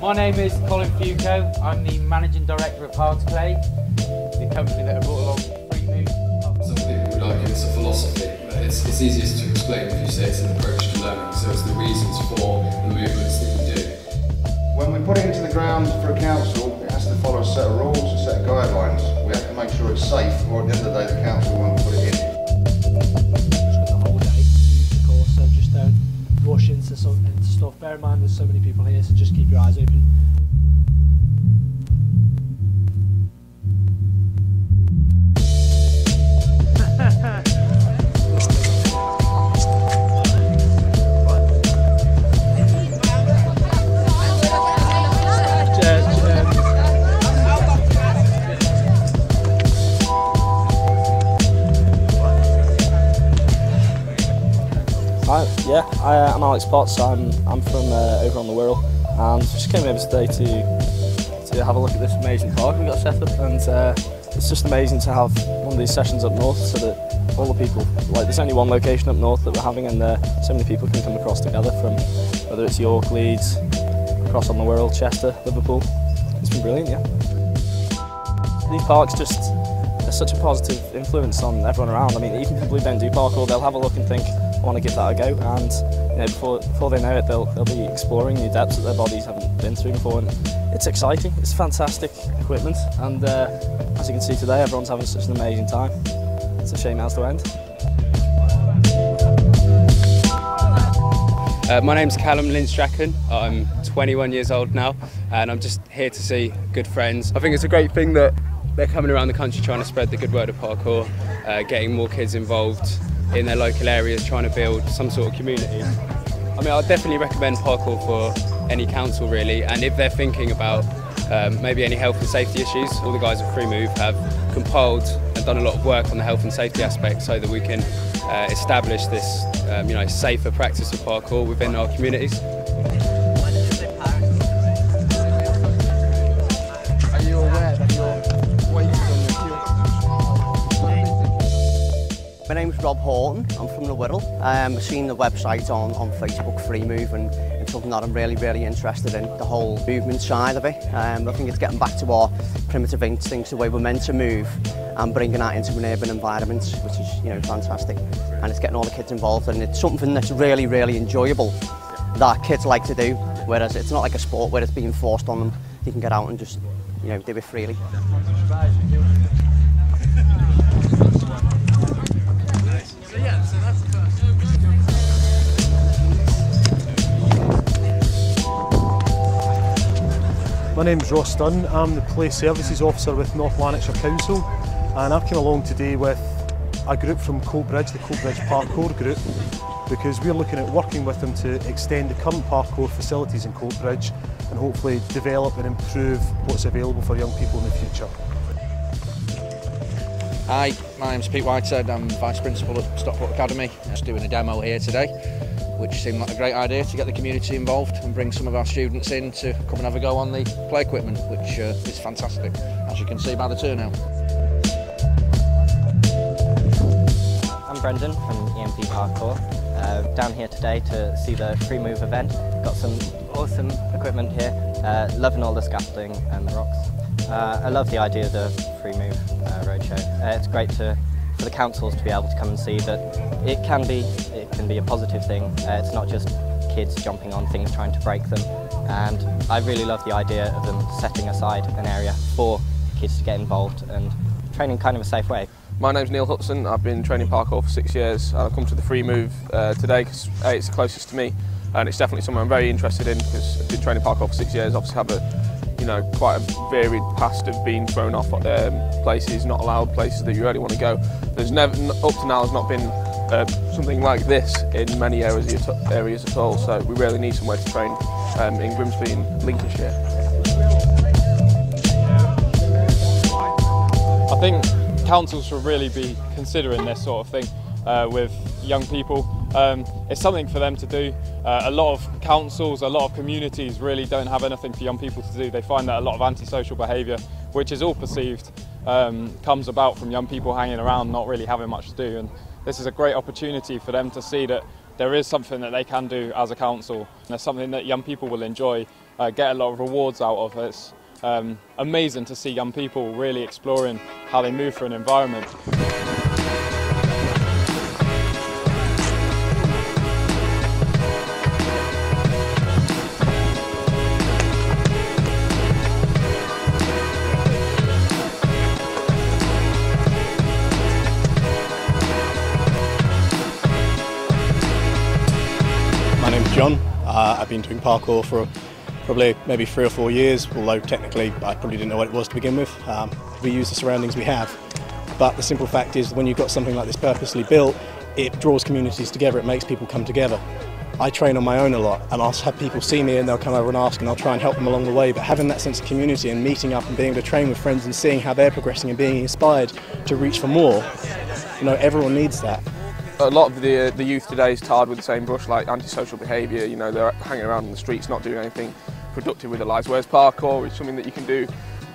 My name is Colin Fuco. I'm the Managing Director of Hard to Play, the company that have brought along Freemove. Some people would argue it's a philosophy, but it's easiest to explain if you say it's an approach to learning, so it's the reasons for the movements that you do. When we put it into the ground for a council, it has to follow a set of rules, a set of guidelines. We have to make sure it's safe, or at the end of the day the council won't put it in. Just got the whole day to use the course, so just don't rush into stuff. Bear in mind there's so many people here, so just keep your eyes open. I'm Alex Potts. I'm from over on the Wirral, and just came over today to have a look at this amazing park we got set up, and it's just amazing to have one of these sessions up north, so that all the people, like there's only one location up north that we're having, and so many people can come across together from whether it's York, Leeds, across on the Wirral, Chester, Liverpool. It's been brilliant, yeah. These parks just are such a positive influence on everyone around. I mean, even people who don't do parkour, they'll have a look and think, I want to give that a go, and you know, before they know it, they'll be exploring new depths that their bodies haven't been through before, and it's exciting. It's fantastic equipment, and as you can see today, everyone's having such an amazing time. It's a shame it has to end. My name's Callum Lindstracken. I'm 21 years old now, and I'm just here to see good friends. I think it's a great thing that they're coming around the country trying to spread the good word of parkour, getting more kids involved in their local areas, trying to build some sort of community. I mean, I'd definitely recommend parkour for any council really, and if they're thinking about maybe any health and safety issues, all the guys at Freemove have compiled and done a lot of work on the health and safety aspect so that we can establish this safer practice of parkour within our communities. Are you aware that you're waiting on your queue? My name's Rob Horton, I'm from the Wirral. I've seen the website on Facebook, Freemove, and it's something that I'm really interested in, the whole movement side of it. I think it's getting back to our primitive instincts, the way we're meant to move, and bringing that into an urban environment, which is fantastic. And it's getting all the kids involved, and it's something that's really enjoyable that kids like to do, whereas it's not like a sport where it's being forced on them. You can get out and just do it freely. My name's Ross Dunn. I'm the Play Services Officer with North Lanarkshire Council, and I've come along today with a group from Tonbridge, the Tonbridge Parkour Group, because we're looking at working with them to extend the current parkour facilities in Tonbridge and hopefully develop and improve what's available for young people in the future. Hi, my name's Pete Whitehead. I'm Vice Principal at Stockport Academy. Just doing a demo here today, which seemed like a great idea to get the community involved and bring some of our students in to come and have a go on the play equipment, which is fantastic, as you can see by the turnout. I'm Brendan from EMP Parkour. Down here today to see the Freemove event. Got some awesome equipment here. Loving all the scaffolding and the rocks. I love the idea of the Freemove Roadshow. It's great for the councils to be able to come and see that it can be a positive thing. It's not just kids jumping on things trying to break them, and I really love the idea of them setting aside an area for kids to get involved and training kind of a safe way. My name's Neil Hudson. I've been training parkour for 6 years, and I've come to the Freemove today because it's the closest to me, and it's definitely something I'm very interested in because I've been training parkour for 6 years. Obviously have quite a varied past of being thrown off places, not allowed places that you really want to go. There's never, up to now, has not been something like this in many areas at all, so we really need somewhere to train in Grimsby and Lincolnshire. I think councils should really be considering this sort of thing with young people. It's something for them to do. A lot of councils, a lot of communities really don't have anything for young people to do. They find that a lot of antisocial behaviour, which is all perceived, comes about from young people hanging around, not really having much to do. And this is a great opportunity for them to see that there is something that they can do as a council. And there's something that young people will enjoy, get a lot of rewards out of. It's amazing to see young people really exploring how they move through an environment. John. I've been doing parkour for probably maybe 3 or 4 years, although technically I probably didn't know what it was to begin with. We use the surroundings we have, but the simple fact is when you've got something like this purposely built, it draws communities together, it makes people come together. I train on my own a lot and I'll have people see me and they'll come over and ask and I'll try and help them along the way, but having that sense of community and meeting up and being able to train with friends and seeing how they're progressing and being inspired to reach for more, you know, everyone needs that. A lot of the youth today is tarred with the same brush, like antisocial behaviour. You know, they're hanging around in the streets, not doing anything productive with their lives. Whereas parkour is something that you can do.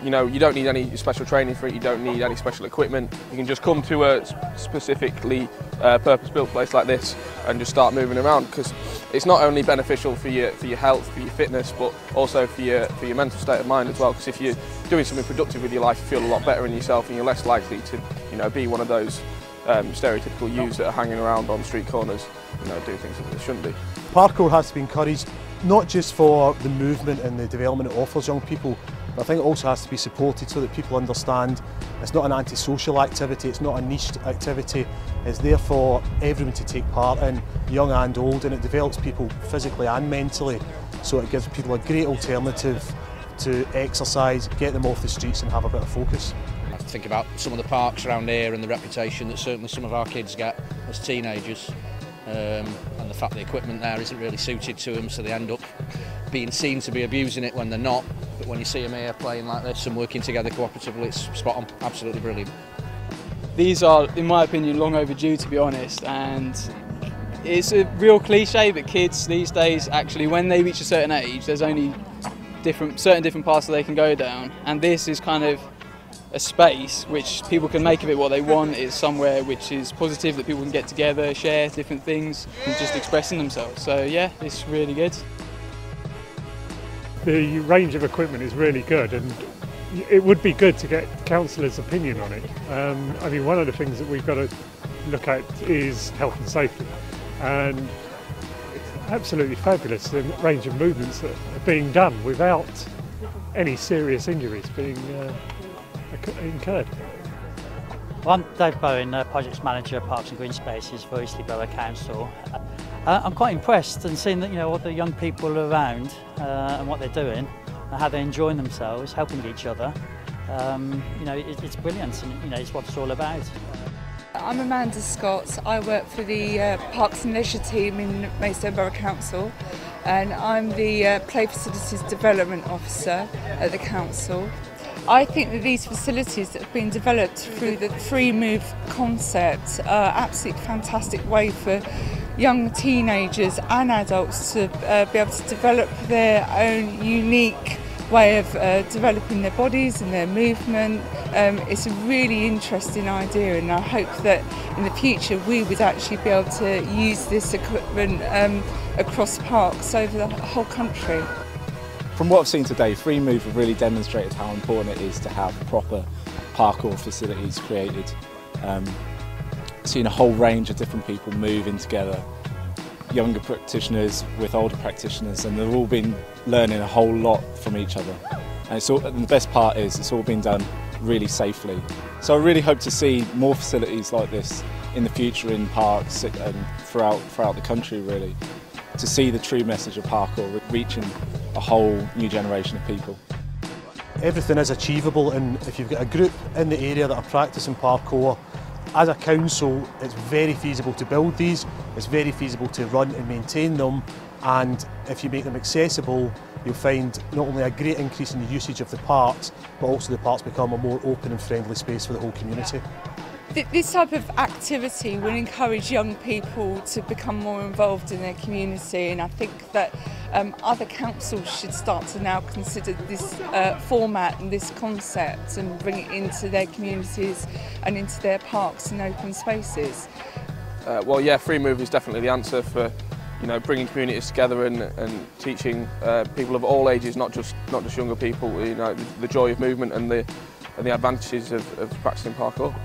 You know, you don't need any special training for it. You don't need any special equipment. You can just come to a specifically purpose-built place like this and just start moving around. Because it's not only beneficial for your health, for your fitness, but also for your mental state of mind as well. Because if you're doing something productive with your life, you feel a lot better in yourself, and you're less likely to, you know, be one of those stereotypical youths that are hanging around on street corners, you know, do things that they shouldn't be. Parkour has to be encouraged, not just for the movement and the development it offers young people, but I think it also has to be supported so that people understand it's not an antisocial activity, it's not a niche activity, it's there for everyone to take part in, young and old, and it develops people physically and mentally, so it gives people a great alternative to exercise, get them off the streets and have a bit of focus. Think about some of the parks around here and the reputation that certainly some of our kids get as teenagers, and the fact the equipment there isn't really suited to them, so they end up being seen to be abusing it when they're not. But when you see them here playing like this and working together cooperatively, it's spot on, absolutely brilliant. These are, in my opinion, long overdue, to be honest, and it's a real cliche, but kids these days actually, when they reach a certain age, there's only certain different paths that they can go down, and this is kind of a space which people can make of it what they want. It's somewhere which is positive, that people can get together, share different things and just expressing themselves. So yeah, it's really good. The range of equipment is really good, and it would be good to get councillors' opinion on it. I mean, one of the things that we've got to look at is health and safety, and it's absolutely fabulous the range of movements that are being done without any serious injuries being incurred. Well, I'm Dave Bowen, Projects Manager, Parks and Green Spaces for Eastleigh Borough Council. I'm quite impressed and seeing that, you know, all the young people around and what they're doing, and how they're enjoying themselves, helping each other. You know, it's brilliant, and you know, it's what it's all about. I'm Amanda Scott. I work for the Parks and Leisure team in Maidstone Borough Council, and I'm the Play Facilities Development Officer at the council. I think that these facilities that have been developed through the Freemove concept are absolutely fantastic way for young teenagers and adults to be able to develop their own unique way of developing their bodies and their movement. It's a really interesting idea, and I hope that in the future we would actually be able to use this equipment across parks over the whole country. From what I've seen today, Freemove have really demonstrated how important it is to have proper parkour facilities created. Seen a whole range of different people moving together, younger practitioners with older practitioners, and they've all been learning a whole lot from each other. And the best part is it's all been done really safely. So I really hope to see more facilities like this in the future in parks and throughout the country, really, to see the true message of parkour reaching a whole new generation of people. Everything is achievable, and if you've got a group in the area that are practicing parkour, as a council it's very feasible to build these, it's very feasible to run and maintain them, and if you make them accessible you'll find not only a great increase in the usage of the parks, but also the parks become a more open and friendly space for the whole community. This type of activity will encourage young people to become more involved in their community, and I think that other councils should start to now consider this format and this concept and bring it into their communities and into their parks and open spaces. Well, yeah, Freemove is definitely the answer for, you know, bringing communities together and teaching people of all ages, not just younger people, you know, the joy of movement and the advantages of practicing parkour.